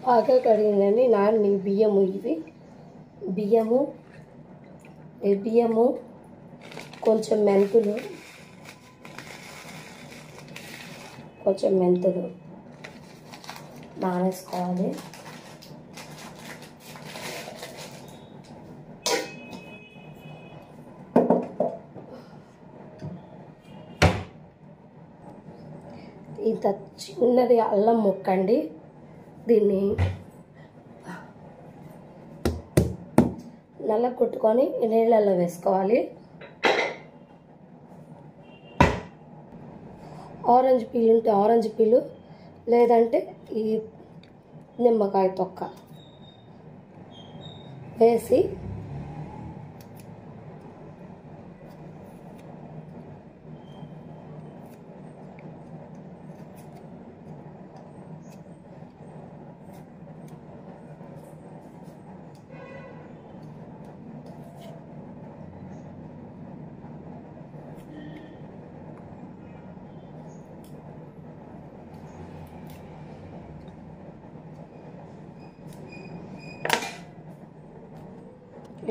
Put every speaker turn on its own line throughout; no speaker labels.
బాగా కడిగిందండి. నాని బియ్యము ఇవి బియ్యము కొంచెం మెంతులు నానేసుకోవాలి. ఇంత చిన్నది అల్లం ముక్కండి. దీన్ని నల్ల కొట్టుకొని నీళ్ళల్లో వేసుకోవాలి. ఆరెంజ్ పీలు ఉంటే ఆరెంజ్ పీలు, లేదంటే ఈ నిమ్మకాయ తొక్క వేసి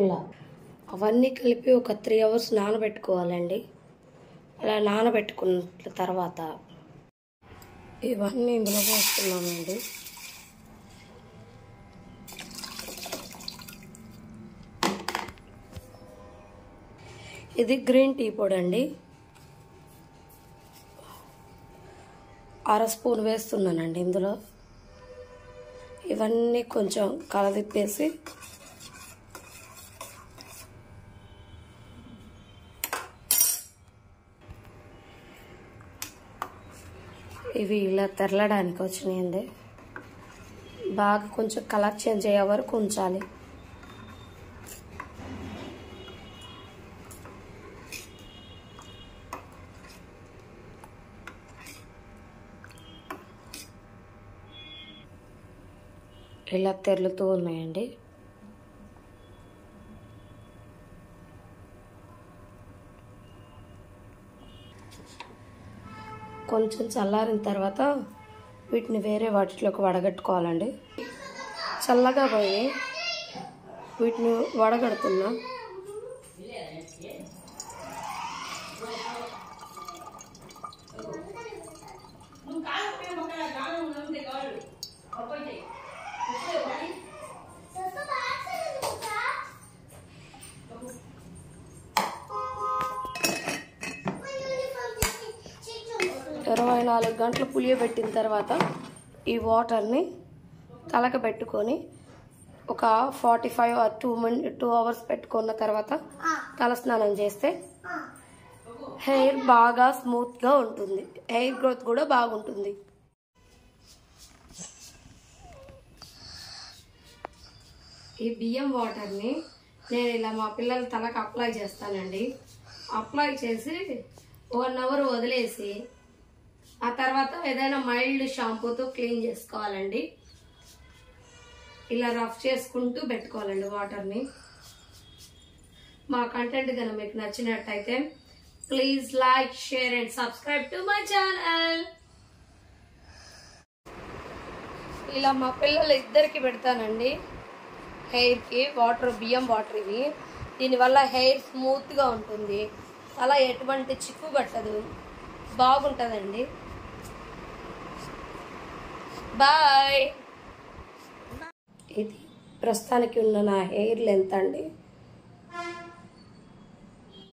ఇలా అవన్నీ కలిపి ఒక 3 అవర్స్ నానబెట్టుకోవాలండి. అలా నానబెట్టుకున్న తర్వాత ఇవన్నీ ఇందులో పోస్తున్నామండి. ఇది గ్రీన్ టీ పొడి అండి. 1/2 స్పూన్ వేస్తున్నానండి ఇందులో. ఇవన్నీ కొంచెం కలదిప్పేసి ఇవి ఇలా తెరలడానికి వచ్చినాయండి. బాగా కొంచెం కలర్ చేంజ్ అయ్యే వరకు ఉంచాలి. ఇలా తెరులుతూ ఉన్నాయండి. కొంచెం చల్లారిన తర్వాత వీటిని వేరే వాటిలోకి వడగట్టుకోవాలండి. చల్లగా పోయి వీటిని వడగడుతున్నా. ఇరవై 24 గంటలు పులియబెట్టిన తర్వాత ఈ వాటర్ని తలక పెట్టుకొని ఒక 45 or 2 అవర్స్ పెట్టుకున్న తర్వాత తలస్నానం చేస్తే హెయిర్ బాగా స్మూత్గా ఉంటుంది. హెయిర్ గ్రోత్ కూడా బాగుంటుంది. ఈ బియ్యం వాటర్ని నేను ఇలా మా పిల్లల తలకు అప్లై చేస్తానండి. అప్లై చేసి 1 అవర్ వదిలేసి ఆ తర్వాత ఏదైనా మైల్డ్ షాంపూతో క్లీన్ చేసుకోవాలండి. ఇలా రఫ్ చేసుకుంటూ పెట్టుకోవాలండి వాటర్ని. మా కంటెంట్ కనుక మీకు నచ్చినట్టయితే please like, share and subscribe to my channel. ఇలా మా పిల్లలు ఇద్దరికి పెడతానండి హెయిర్కి బియ్యం వాటర్ ఇవి. దీనివల్ల హెయిర్ స్మూత్గా ఉంటుంది. అలా ఎటువంటి చిక్కు పట్టదు, బాగుంటుందండి. బాయ్. ఇది ప్రస్తుతానికి ఉన్న నా హెయిర్ లెంత్ అండి.